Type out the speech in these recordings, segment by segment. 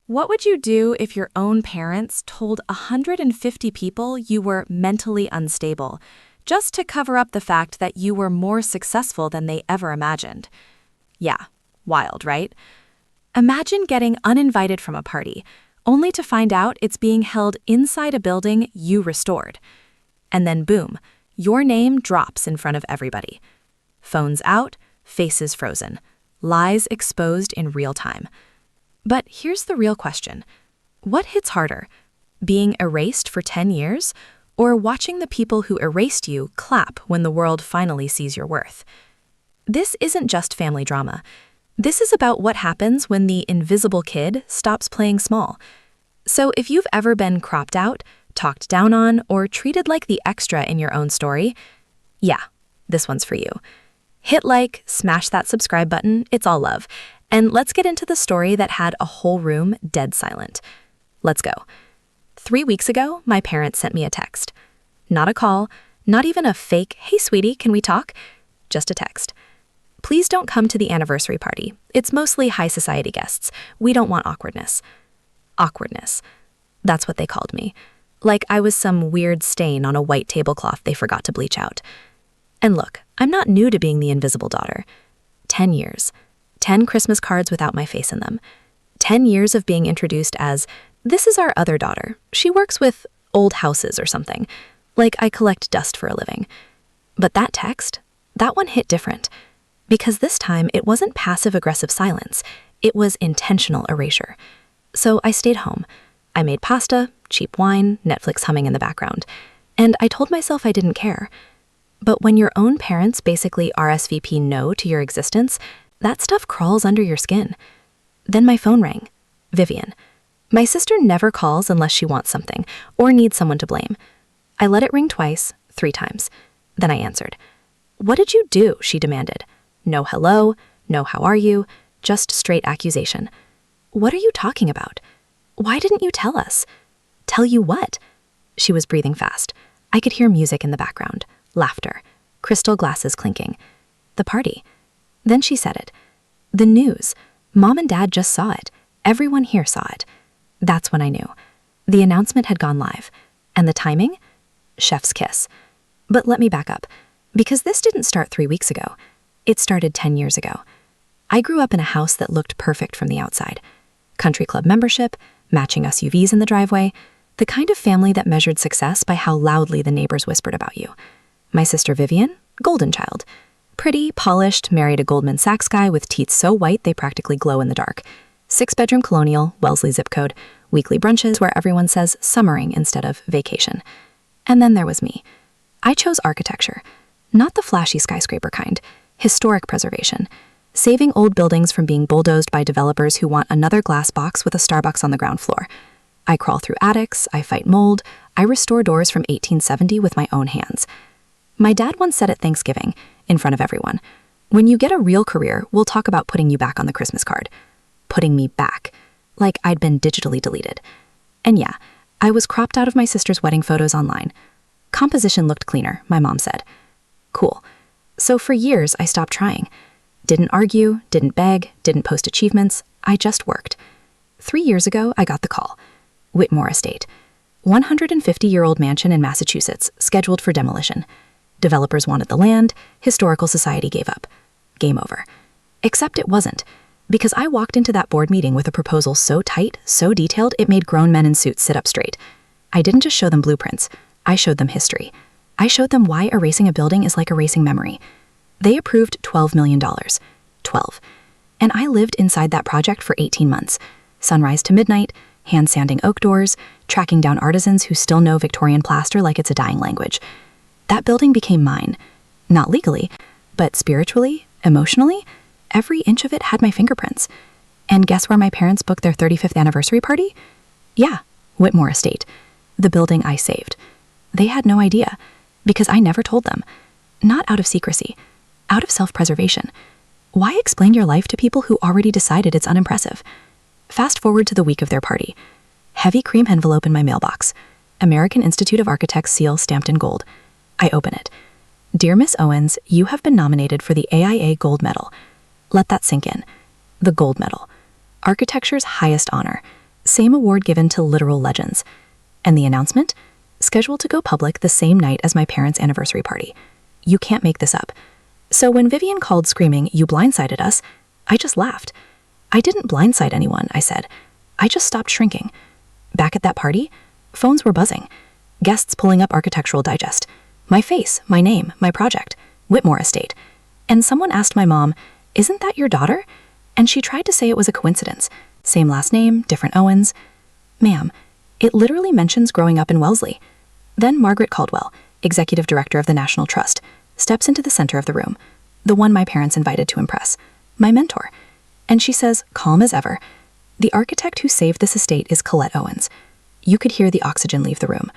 What would you do if your own parents told 150 people you were mentally unstable, just to cover up the fact that you were more successful than they ever imagined? Yeah, wild, right? Imagine getting uninvited from a party, only to find out it's being held inside a building you restored. And then boom, your name drops in front of everybody. Phones out, faces frozen, lies exposed in real time. But here's the real question. What hits harder? Being erased for 10 years, or watching the people who erased you clap when the world finally sees your worth? This isn't just family drama. This is about what happens when the invisible kid stops playing small. So if you've ever been cropped out, talked down on, or treated like the extra in your own story, yeah, this one's for you. Hit like, smash that subscribe button, it's all love. And let's get into the story that had a whole room dead silent. Let's go. 3 weeks ago, my parents sent me a text. Not a call, not even a fake, "Hey sweetie, can we talk?" Just a text. "Please don't come to the anniversary party. It's mostly high society guests. We don't want awkwardness." Awkwardness. That's what they called me. Like I was some weird stain on a white tablecloth they forgot to bleach out. And look, I'm not new to being the invisible daughter. 10 years. 10 Christmas cards without my face in them. 10 years of being introduced as, "This is our other daughter. She works with old houses or something. Like I collect dust for a living." But that text, that one hit different. Because this time it wasn't passive-aggressive silence. It was intentional erasure. So I stayed home. I made pasta, cheap wine, Netflix humming in the background. And I told myself I didn't care. But when your own parents basically RSVP no to your existence, that stuff crawls under your skin. Then my phone rang. Vivian. My sister never calls unless she wants something or needs someone to blame. I let it ring twice, 3 times. Then I answered. "What did you do?" she demanded. No hello, no how are you, just straight accusation. "What are you talking about? Why didn't you tell us?" "Tell you what?" She was breathing fast. I could hear music in the background, laughter, crystal glasses clinking. "The party." Then she said it. "The news. Mom and Dad just saw it. Everyone here saw it." That's when I knew. The announcement had gone live. And the timing? Chef's kiss. But let me back up, because this didn't start 3 weeks ago. It started 10 years ago. I grew up in a house that looked perfect from the outside. Country club membership, matching SUVs in the driveway, the kind of family that measured success by how loudly the neighbors whispered about you. My sister Vivian, golden child. Pretty, polished, married a Goldman Sachs guy with teeth so white they practically glow in the dark. 6-bedroom colonial, Wellesley zip code, weekly brunches where everyone says summering instead of vacation. And then there was me. I chose architecture, not the flashy skyscraper kind, historic preservation, saving old buildings from being bulldozed by developers who want another glass box with a Starbucks on the ground floor. I crawl through attics, I fight mold, I restore doors from 1870 with my own hands. My dad once said at Thanksgiving, in front of everyone, "When you get a real career, we'll talk about putting you back on the Christmas card." Putting me back, like I'd been digitally deleted. And yeah, I was cropped out of my sister's wedding photos online. Composition looked cleaner, my mom said. Cool. So for years, I stopped trying. Didn't argue, didn't beg, didn't post achievements. I just worked. 3 years ago, I got the call. Whitmore Estate. 150-year-old mansion in Massachusetts, scheduled for demolition. Developers wanted the land, Historical Society gave up. Game over. Except it wasn't, because I walked into that board meeting with a proposal so tight, so detailed, it made grown men in suits sit up straight. I didn't just show them blueprints. I showed them history. I showed them why erasing a building is like erasing memory. They approved $12 million. 12. And I lived inside that project for 18 months. Sunrise to midnight, hand sanding oak doors, tracking down artisans who still know Victorian plaster like it's a dying language. That building became mine. Not legally, but spiritually, emotionally, every inch of it had my fingerprints. And guess where my parents booked their 35th anniversary party? Yeah, Whitmore Estate, the building I saved. They had no idea, because I never told them. Not out of secrecy, out of self-preservation. Why explain your life to people who already decided it's unimpressive? Fast forward to the week of their party. Heavy cream envelope in my mailbox. American Institute of Architects seal stamped in gold. I open it. "Dear Miss Owens, you have been nominated for the AIA Gold Medal." Let that sink in. The Gold Medal. Architecture's highest honor. Same award given to literal legends. And the announcement? Scheduled to go public the same night as my parents' anniversary party. You can't make this up. So when Vivian called screaming, "You blindsided us," I just laughed. I didn't blindside anyone, I said. I just stopped shrinking. Back at that party, phones were buzzing. Guests pulling up Architectural Digest. My face, my name, my project, Whitmore Estate. And someone asked my mom, "Isn't that your daughter?" And she tried to say it was a coincidence. Same last name, different Owens. Ma'am, it literally mentions growing up in Wellesley. Then Margaret Caldwell, executive director of the National Trust, steps into the center of the room, the one my parents invited to impress, my mentor. And she says, calm as ever, "The architect who saved this estate is Colette Owens." You could hear the oxygen leave the room.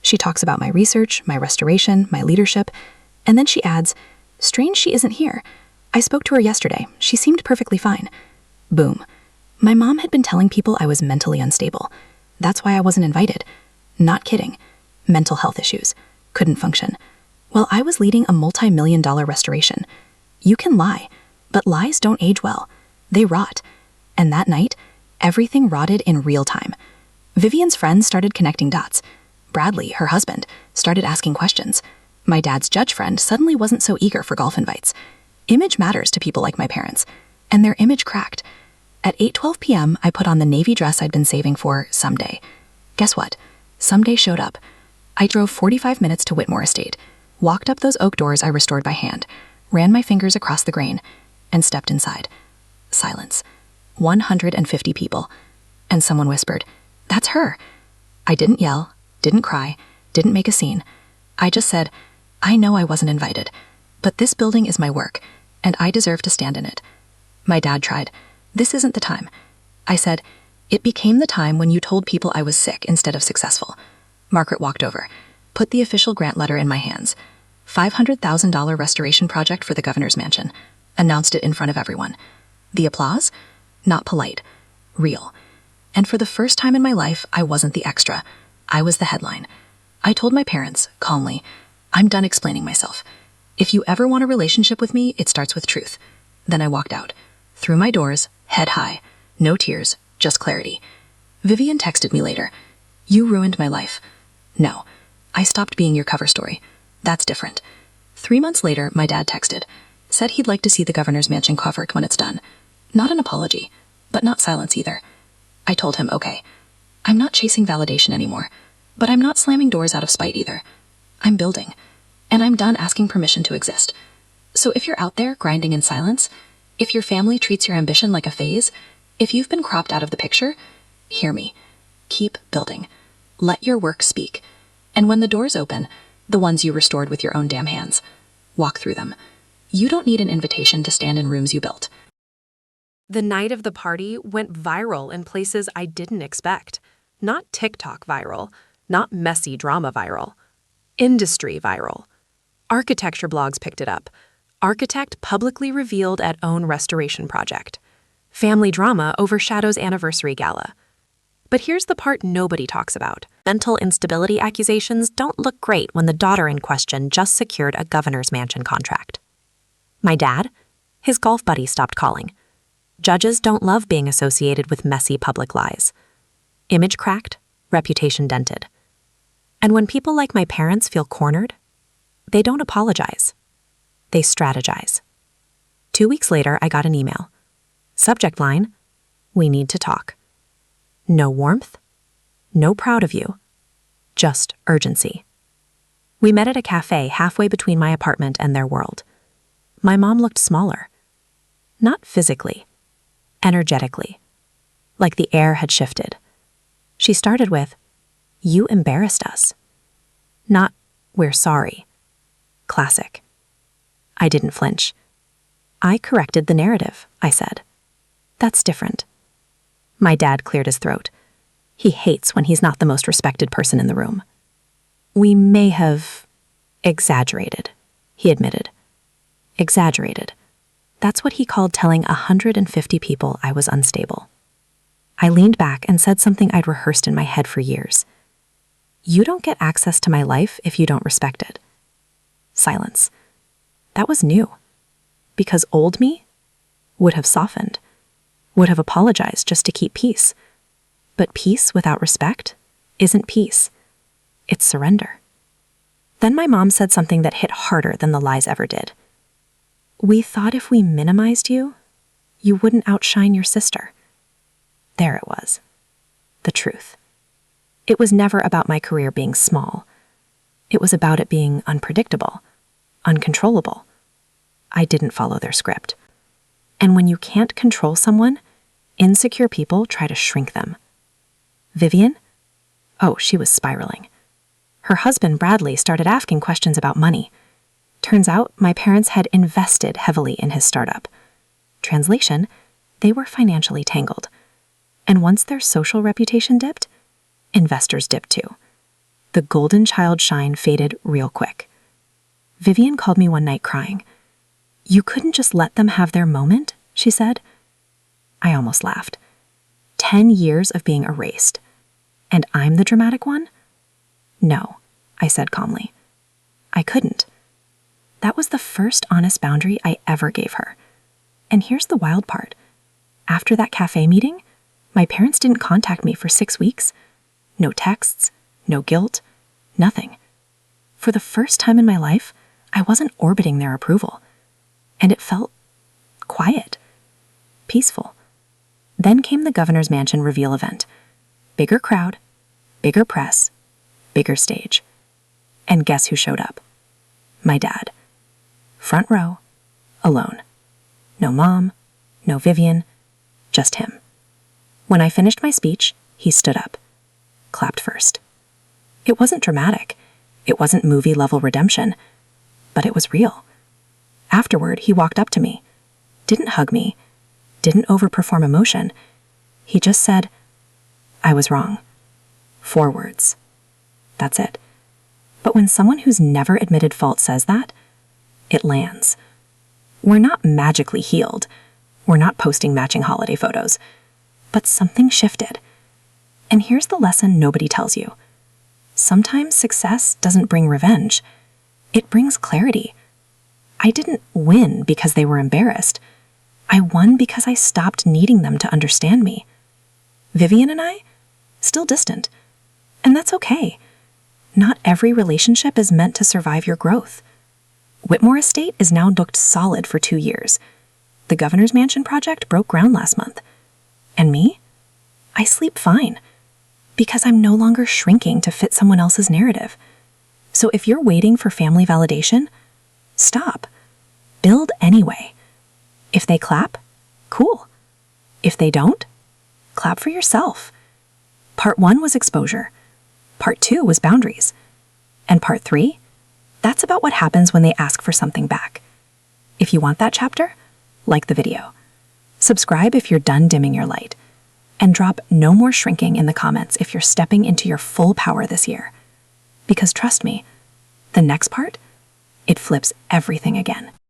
She talks about my research, my restoration, my leadership, and then she adds, "Strange she isn't here. I spoke to her yesterday. She seemed perfectly fine." Boom. My mom had been telling people I was mentally unstable. That's why I wasn't invited. Not kidding. Mental health issues. Couldn't function. Well, I was leading a multi-million-dollar restoration. You can lie, but lies don't age well. They rot. And that night, everything rotted in real time. Vivian's friends started connecting dots. Bradley, her husband, started asking questions. My dad's judge friend suddenly wasn't so eager for golf invites. Image matters to people like my parents. And their image cracked. At 8:12 p.m., I put on the navy dress I'd been saving for someday. Guess what? Someday showed up. I drove 45 minutes to Whitmore Estate, walked up those oak doors I restored by hand, ran my fingers across the grain, and stepped inside. Silence. 150 people. And someone whispered, "That's her." I didn't yell, didn't cry, didn't make a scene. I just said, "I know I wasn't invited, but this building is my work, and I deserve to stand in it." My dad tried, "This isn't the time." I said, "It became the time when you told people I was sick instead of successful." Margaret walked over, put the official grant letter in my hands. $500,000 restoration project for the governor's mansion. Announced it in front of everyone. The applause? Not polite. Real. And for the first time in my life, I wasn't the extra. I was the headline. I told my parents, calmly, "I'm done explaining myself. If you ever want a relationship with me, it starts with truth." Then I walked out. Through my doors, head high. No tears, just clarity. Vivian texted me later. "You ruined my life." No, I stopped being your cover story. That's different. 3 months later, my dad texted. Said he'd like to see the governor's mansion covered when it's done. Not an apology, but not silence either. I told him, okay, I'm not chasing validation anymore, but I'm not slamming doors out of spite either. I'm building, and I'm done asking permission to exist. So if you're out there grinding in silence, if your family treats your ambition like a phase, if you've been cropped out of the picture, hear me. Keep building. Let your work speak. And when the doors open, the ones you restored with your own damn hands, walk through them. You don't need an invitation to stand in rooms you built. The night of the party went viral in places I didn't expect. Not TikTok viral, not messy drama viral. Industry viral. Architecture blogs picked it up. Architect publicly revealed at own restoration project. Family drama overshadows anniversary gala. But here's the part nobody talks about. Mental instability accusations don't look great when the daughter in question just secured a governor's mansion contract. My dad? His golf buddy stopped calling. Judges don't love being associated with messy public lies. Image cracked, reputation dented. And when people like my parents feel cornered, they don't apologize. They strategize. 2 weeks later, I got an email. Subject line, "We need to talk." No warmth, no proud of you, just urgency. We met at a cafe halfway between my apartment and their world. My mom looked smaller. Not physically, energetically, like the air had shifted. She started with, "You embarrassed us." Not, "We're sorry." Classic. I didn't flinch. "I corrected the narrative," I said. "That's different." My dad cleared his throat. He hates when he's not the most respected person in the room. "We may have exaggerated," he admitted. Exaggerated. That's what he called telling 150 people I was unstable. I leaned back and said something I'd rehearsed in my head for years. "You don't get access to my life if you don't respect it." Silence. That was new. Because old me would have softened, would have apologized just to keep peace. But peace without respect isn't peace. It's surrender. Then my mom said something that hit harder than the lies ever did. We thought if we minimized you, you wouldn't outshine your sister. There it was. The truth. It was never about my career being small. It was about it being unpredictable, uncontrollable. I didn't follow their script. And when you can't control someone, insecure people try to shrink them. Vivian? Oh, she was spiraling. Her husband, Bradley, started asking questions about money. Turns out my parents had invested heavily in his startup. Translation, they were financially tangled. And once their social reputation dipped, investors dipped too. The golden child shine faded real quick. Vivian called me one night crying. You couldn't just let them have their moment, she said. I almost laughed. 10 years of being erased. And I'm the dramatic one? No, I said calmly. I couldn't. That was the first honest boundary I ever gave her. And here's the wild part. After that cafe meeting, my parents didn't contact me for 6 weeks. No texts, no guilt, nothing. For the first time in my life, I wasn't orbiting their approval. And it felt quiet, peaceful. Then came the governor's mansion reveal event. Bigger crowd, bigger press, bigger stage. And guess who showed up? My dad. Front row, alone. No mom, no Vivian, just him. When I finished my speech, he stood up, clapped first. It wasn't dramatic. It wasn't movie-level redemption. But it was real. Afterward, he walked up to me, didn't hug me, didn't overperform emotion. He just said, I was wrong. 4 words. That's it. But when someone who's never admitted fault says that, it lands. We're not magically healed. We're not posting matching holiday photos. But something shifted. And here's the lesson nobody tells you. Sometimes success doesn't bring revenge. It brings clarity. I didn't win because they were embarrassed. I won because I stopped needing them to understand me. Vivian and I, still distant. And that's okay. Not every relationship is meant to survive your growth. Whitmore Estate is now booked solid for 2 years. The governor's mansion project broke ground last month. And me? I sleep fine. Because I'm no longer shrinking to fit someone else's narrative. So if you're waiting for family validation, stop. Build anyway. If they clap, cool. If they don't, clap for yourself. Part 1 was exposure. Part 2 was boundaries. And part 3, that's about what happens when they ask for something back. If you want that chapter, like the video. Subscribe if you're done dimming your light. And drop no more shrinking in the comments if you're stepping into your full power this year. Because trust me, the next part, it flips everything again.